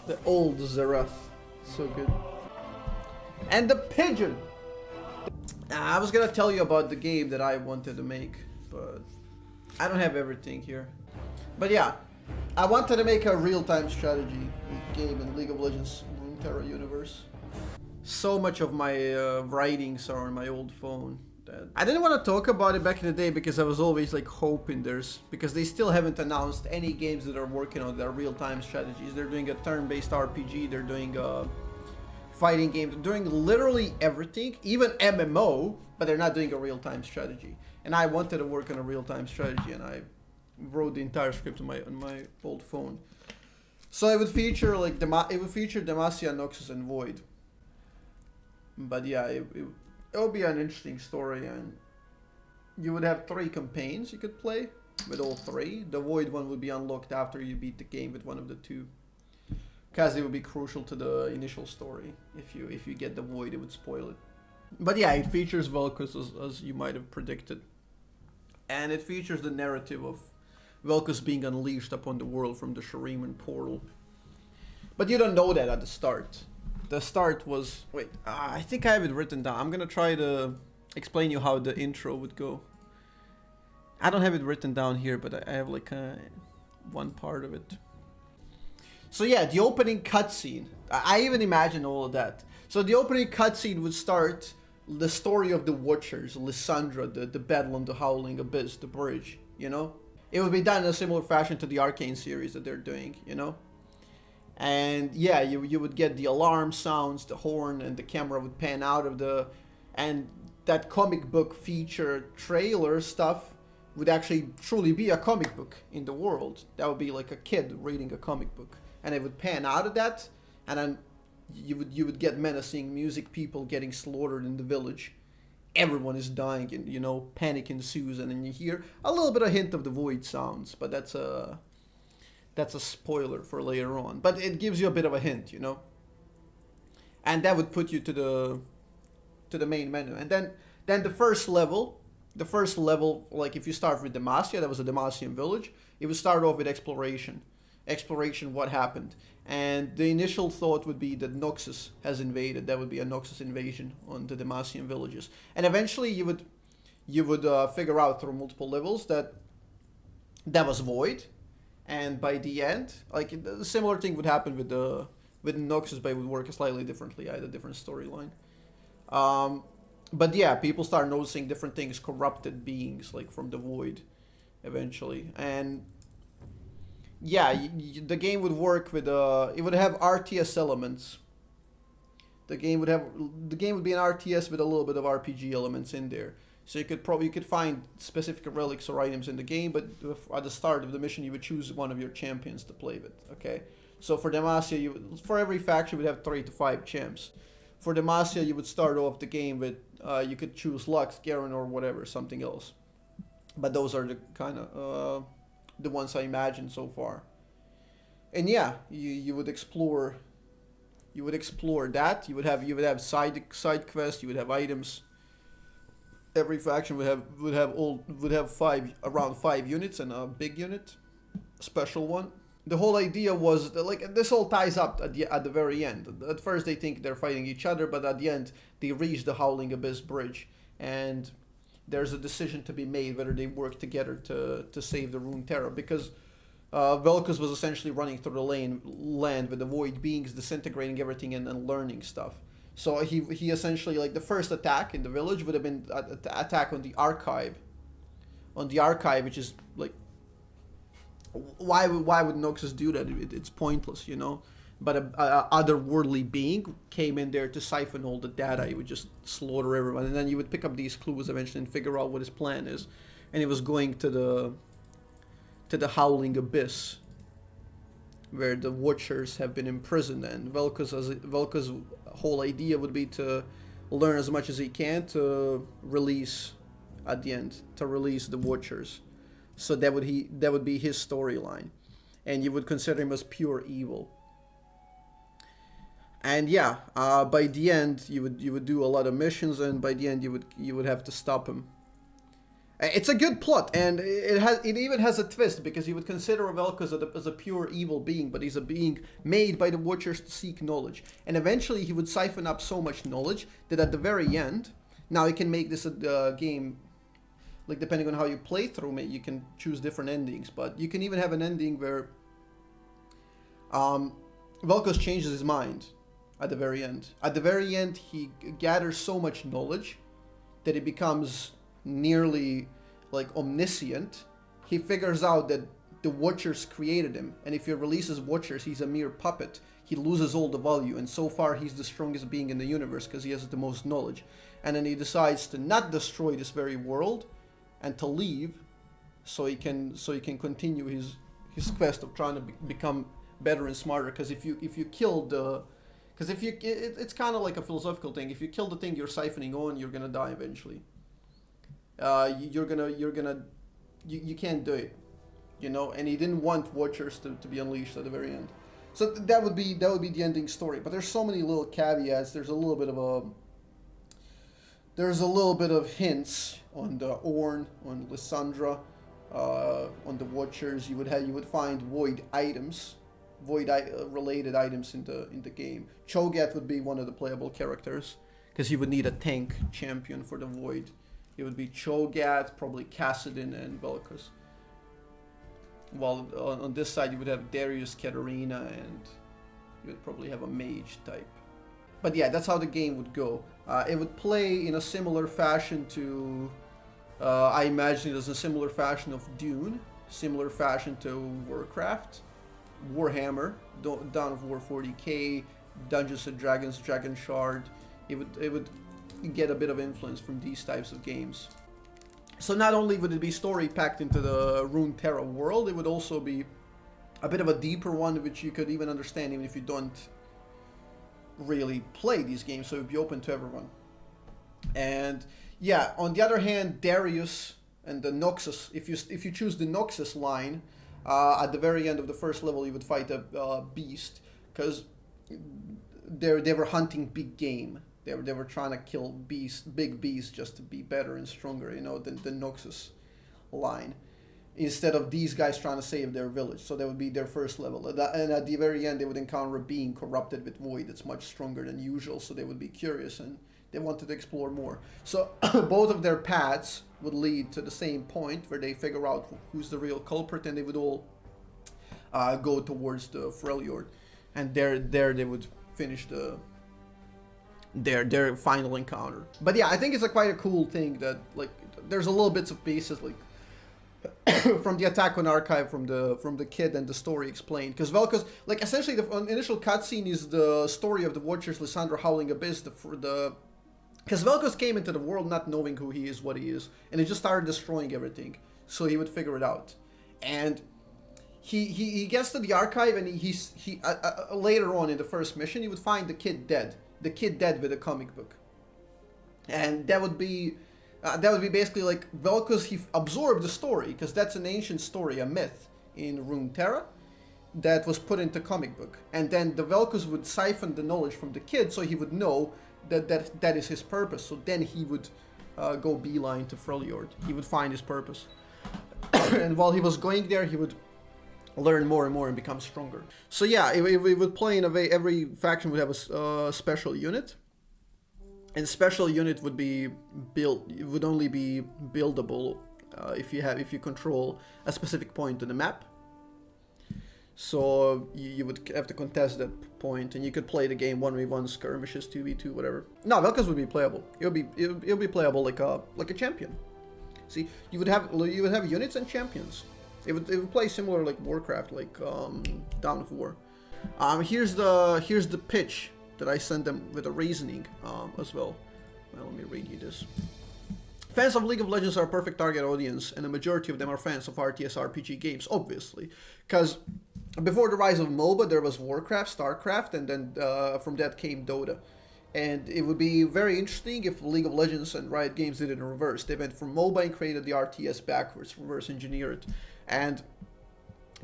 The old Zerath. So good. And the pigeon! I was gonna tell you about the game that I wanted to make, but I don't have everything here. But yeah, I wanted to make a real-time strategy game in League of Legends Runeterra universe. So much of my writings are on my old phone. I didn't want to talk about it back in the day because I was always like hoping because they still haven't announced any games that are working on their real-time strategies. They're doing a turn-based RPG, they're doing a fighting game, they're doing literally everything, even MMO, but they're not doing a real-time strategy. And I wanted to work on a real-time strategy, and I wrote the entire script on my old phone. So it would feature like Demacia, Noxus, and Void. But yeah, it would be an interesting story, and you would have 3 campaigns you could play with all 3. The Void one would be unlocked after you beat the game with one of the 2, because it would be crucial to the initial story. If you get the Void, it would spoil it. But yeah, it features vel'koz as you might have predicted, and it features the narrative of vel'koz being unleashed upon the world from the Shuriman portal. But you don't know that at the start. The start was... Wait, I think I have it written down. I'm gonna try to explain you how the intro would go. I don't have it written down here, but I have like one part of it. So yeah, the opening cutscene. I even imagine all of that. So the opening cutscene would start the story of the Watchers, Lysandra, the battle on the Howling Abyss, the bridge, you know? It would be done in a similar fashion to the Arcane series that they're doing, you know? And yeah, you would get the alarm sounds, the horn, and the camera would pan out of the... And that comic book feature trailer stuff would actually truly be a comic book in the world. That would be like a kid reading a comic book. And it would pan out of that, and then you would get menacing music, people getting slaughtered in the village. Everyone is dying, and you know, panic ensues, and then you hear a little bit of hint of the Void sounds, but that's a spoiler for later on. But it gives you a bit of a hint, you know. And that would put you to the main menu. And then the first level, like if you start with Demacia, that was a Demacian village, it would start off with exploration, what happened. And the initial thought would be that Noxus has invaded. That would be a Noxus invasion on the Demacian villages. And eventually you would figure out through multiple levels that was Void. And by the end, like a similar thing would happen with Noxus, but it would work slightly differently. I had a different storyline. But yeah, people start noticing different things, corrupted beings, like from the Void, eventually. And yeah, the game would work with it would have RTS elements. The game would be an RTS with a little bit of RPG elements in there. So you could find specific relics or items in the game, but at the start of the mission you would choose one of your champions to play with. Okay, so for Demacia, for every faction you would have 3 to 5 champs. For Demacia, you would start off the game with you could choose Lux, Garen, or whatever, something else. But those are the kind of the ones I imagine so far. And yeah, you would explore. You would explore that. You would have side quests. You would have items. Every faction would have around 5 units and a big unit, a special one. The whole idea was that, like, this all ties up at the very end. At first they think they're fighting each other, but at the end they reach the Howling Abyss bridge, and there's a decision to be made whether they work together to save the Runeterra, because vel'koz was essentially running through the land with the Void beings, disintegrating everything and then learning stuff. So he essentially, like, the first attack in the village would have been an attack on the archive. Which is like, why would Noxus do that? It's pointless, you know. But a otherworldly being came in there to siphon all the data. He would just slaughter everyone, and then you would pick up these clues eventually and figure out what his plan is. And it was going to the Howling Abyss, where the Watchers have been imprisoned, and vel'koz's whole idea would be to learn as much as he can to release at the end, to release the Watchers. So that would be his storyline, and you would consider him as pure evil. And yeah, by the end you would do a lot of missions, and by the end you would have to stop him. It's a good plot, and it even has a twist, because you would consider vel'koz as a pure evil being, but he's a being made by the Watchers to seek knowledge. And eventually he would siphon up so much knowledge that at the very end, now you can make this a game, like depending on how you play through it, you can choose different endings, but you can even have an ending where vel'koz changes his mind at the very end. At the very end, he gathers so much knowledge that he becomes nearly like omniscient. He figures out that the Watchers created him, and if he releases Watchers, he's a mere puppet. He loses all the value, and so far he's the strongest being in the universe because he has the most knowledge. And then he decides to not destroy this very world and to leave, so he can continue his quest of trying to become better and smarter. Because if you kill the it's kind of like a philosophical thing. If you kill the thing you're siphoning on, you're gonna die eventually. You can't do it, you know. And he didn't want Watchers to be unleashed at the very end. So that would be the ending story. But there's so many little caveats. There's a little bit of hints on the Ornn, on Lissandra, on the Watchers. You would find void items, related items in the game. Cho'Gath would be one of the playable characters, because you would need a tank champion for the void. It would be Cho'Gath, probably Kassadin, and vel'koz. While on this side you would have Darius, Katarina, and you would probably have a mage type. But yeah, that's how the game would go. It would play in a similar fashion to, I imagine it as a similar fashion of DUNE, similar fashion to WARCRAFT, WARHAMMER, Dawn of War 40k, Dungeons and Dragons, DRAGONSHARD. It would get a bit of influence from these types of games. So not only would it be story packed into the Runeterra world, it would also be a bit of a deeper one, which you could even understand even if you don't really play these games, so it would be open to everyone. And yeah, on the other hand, Darius and the Noxus, if you choose the Noxus line, at the very end of the first level you would fight a beast, because they were hunting big game. They were trying to kill big beasts just to be better and stronger, you know, than the Noxus line, instead of these guys trying to save their village. So that would be their first level. And at the very end, they would encounter a being corrupted with void that's much stronger than usual, so they would be curious and they wanted to explore more. So both of their paths would lead to the same point where they figure out who's the real culprit, and they would all go towards the Freljord. And there they would finish their final encounter. But yeah, I think it's quite a cool thing that, like, there's a little bits of pieces, like from the Attack on Archive, from the kid, and the story explained. Because vel'koz, like, essentially the initial cutscene is the story of the Watchers, Lissandra Howling Abyss, because vel'koz came into the world not knowing who he is, what he is, and he just started destroying everything, so he would figure it out. And he gets to the archive, and he later on in the first mission, he would find the kid dead with a comic book. And that would be basically like vel'koz, he absorbed the story, because that's an ancient story, a myth in Runeterra that was put into comic book. And then the vel'koz would siphon the knowledge from the kid, so he would know that is his purpose. So then he would go beeline to Freljord. He would find his purpose. And while he was going there, he would learn more and more and become stronger. So yeah, it would play in a way, every faction would have a special unit. And special unit would be built, it would only be buildable if you control a specific point on the map. So you would have to contest that point, and you could play the game 1v1, skirmishes, 2v2, whatever. No, vel'koz would be playable. It'll be playable like a champion. See, you would have units and champions. It would play similar like Warcraft, like Dawn of War. Here's the pitch that I sent them with a reasoning as well. Well, let me read you this. Fans of League of Legends are a perfect target audience, and the majority of them are fans of RTS RPG games, obviously. Because before the rise of MOBA, there was Warcraft, StarCraft, and then from that came Dota. And it would be very interesting if League of Legends and Riot Games did it in reverse. They went from MOBA and created the RTS backwards, reverse engineered. And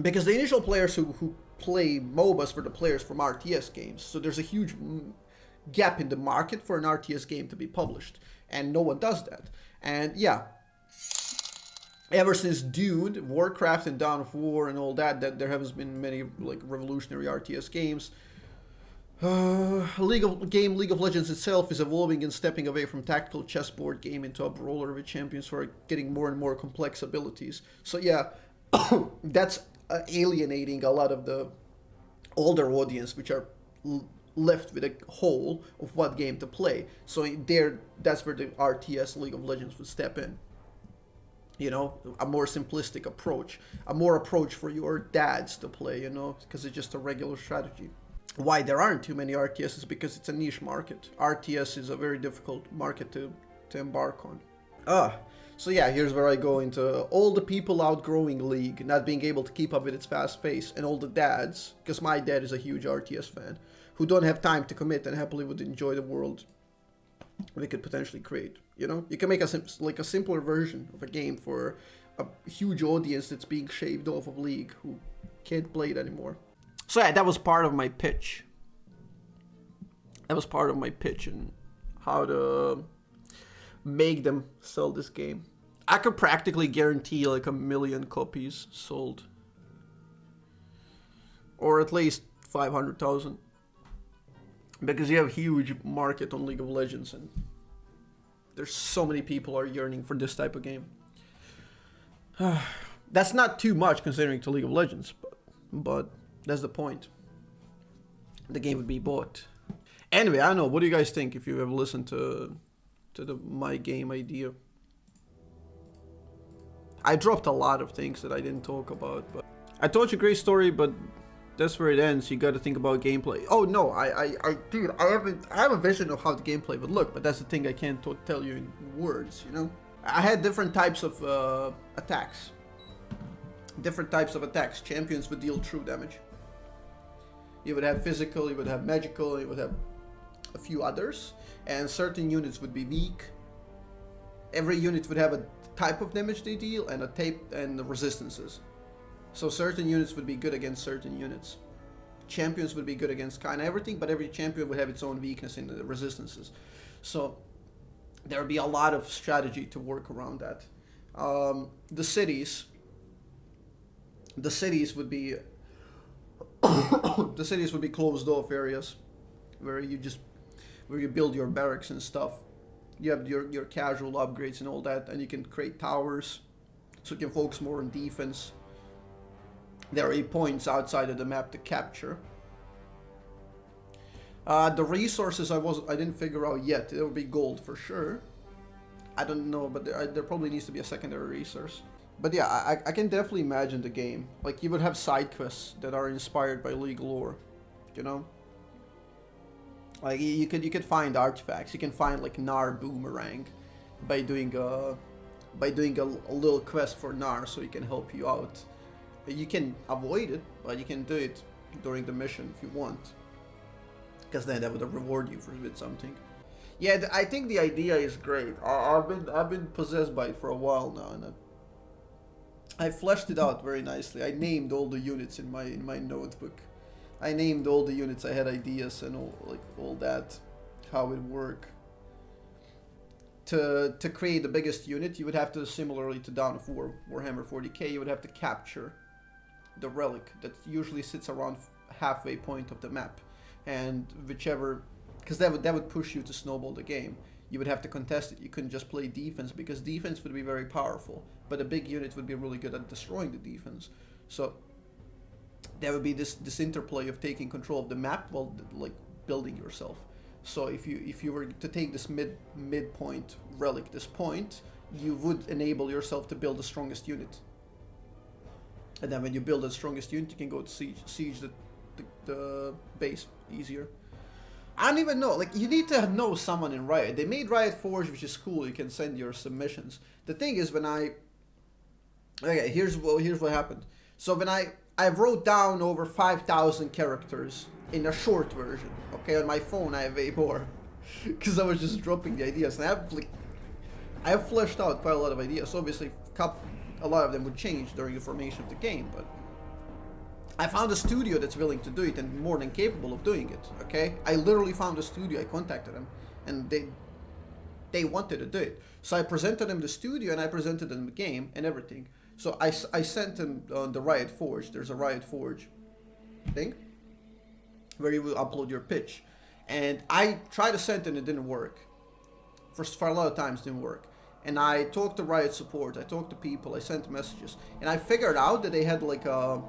because the initial players who play MOBAs were the players from RTS games, so there's a huge gap in the market for an RTS game to be published, and no one does that. And yeah, ever since DUNE, WARCRAFT and Dawn of War and all that there has been many like revolutionary RTS games. League of Legends itself is evolving and stepping away from tactical chessboard game into a brawler with champions who are getting more and more complex abilities. So yeah, that's alienating a lot of the older audience, which are left with a hole of what game to play. So that's where the RTS League of Legends would step in. You know, a more simplistic approach, a more approach for your dads to play, you know, because it's just a regular strategy. Why there aren't too many RTS is because it's a niche market. RTS is a very difficult market to embark on. So yeah, here's where I go into all the people outgrowing League, not being able to keep up with its fast pace, and all the dads, because my dad is a huge RTS fan, who don't have time to commit and happily would enjoy the world we could potentially create. You know, you can make a simpler version of a game for a huge audience that's being shaved off of League who can't play it anymore. So yeah, that was part of my pitch. That was part of my pitch and how to make them sell this game. I could practically guarantee like 1 million copies sold. Or at least 500,000. Because you have a huge market on League of Legends and there's so many people are yearning for this type of game. That's not too much considering to League of Legends, but that's the point. The game would be bought. Anyway, I don't know. What do you guys think if you ever listened to my game idea? I dropped a lot of things that I didn't talk about, but I told you a great story, but that's where it ends. You got to think about gameplay. Oh no, dude, I have a vision of how the gameplay would look, but that's the thing I can't tell you in words. You know, I had different types of attacks. Different types of attacks. Champions would deal true damage. You would have physical, you would have magical, you would have a few others, and certain units would be weak. Every unit would have a type of damage they deal and the resistances. So certain units would be good against certain units. Champions would be good against kind of everything, but every champion would have its own weakness in the resistances. So there would be a lot of strategy to work around that. The cities would be the cities would be closed off areas where you build your barracks and stuff. You have your casual upgrades and all that, and you can create towers so you can focus more on defense. There are points outside of the map to capture. The resources I didn't figure out yet. There would be gold for sure. I don't know, but there probably needs to be a secondary resource. But yeah, I can definitely imagine the game. Like, you would have side quests that are inspired by League lore, you know? Like, you could find artifacts. You can find like Gnar boomerang by doing a little quest for Gnar, so he can help you out. You can avoid it, but you can do it during the mission if you want, because then that would reward you with something. Yeah, I think the idea is great. I've been possessed by it for a while now, and I fleshed it out very nicely. I named all the units in my notebook. I named all the units. I had ideas and all that, how it would work. To create the biggest unit, you would have to, similarly to Dawn of War, Warhammer 40k, you would have to capture the relic that usually sits around halfway point of the map, and whichever, because that would push you to snowball the game. You would have to contest it. You couldn't just play defense, because defense would be very powerful, but a big unit would be really good at destroying the defense. So there would be this interplay of taking control of the map while like building yourself. So if you were to take this midpoint relic, this point, you would enable yourself to build the strongest unit. And then when you build the strongest unit, you can go to siege the base easier. I don't even know, like, you need to know someone in Riot. They made Riot Forge, which is cool. You can send your submissions. The thing is, here's what happened. So when I wrote down over 5,000 characters in a short version. Okay, on my phone I have way more, because I was just dropping the ideas. And I have fleshed out quite a lot of ideas. Obviously, a lot of them would change during the formation of the game, but I found a studio that's willing to do it and more than capable of doing it. Okay, I literally found a studio. I contacted them, and they wanted to do it. So I presented them the studio and I presented them the game and everything. So I sent them on the Riot Forge. There's a Riot Forge thing where you will upload your pitch. And I tried to send it and it didn't work. For a lot of times it didn't work. And I talked to Riot support, I talked to people, I sent messages. And I figured out that they had like a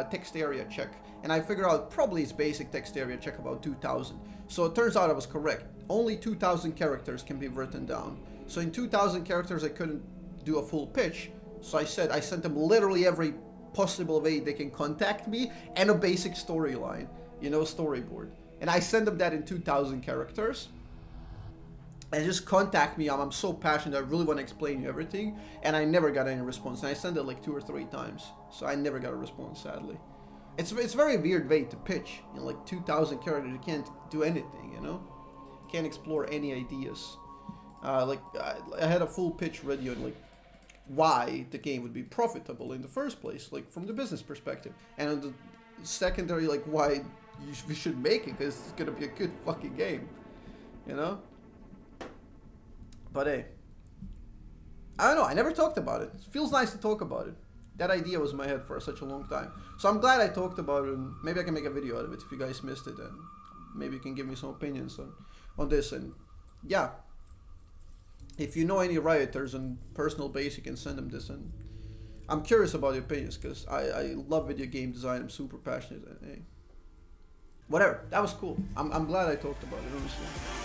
text area check. And I figured out probably it's basic text area check about 2,000. So it turns out I was correct. Only 2,000 characters can be written down. So in 2,000 characters I couldn't do a full pitch. So I sent them literally every possible way they can contact me and a basic storyline, you know, storyboard. And I sent them that in 2,000 characters. And just contact me. I'm so passionate. I really want to explain you everything. And I never got any response. And I sent it like 2 or 3 times. So I never got a response, sadly. It's a very weird way to pitch. You know, like 2,000 characters, you can't do anything, you know? Can't explore any ideas. I had a full pitch ready on like why the game would be profitable in the first place, like from the business perspective. And on the secondary, like why we should make it, because it's gonna be a good fucking game, you know? But hey, I don't know, I never talked about it. It feels nice to talk about it. That idea was in my head for such a long time. So I'm glad I talked about it, and maybe I can make a video out of it if you guys missed it, and maybe you can give me some opinions on this. And yeah, if you know any Rioters on personal base, you can send them this, and I'm curious about your opinions, because I love video game design. I'm super passionate, and hey, whatever, that was cool. I'm glad I talked about it, honestly.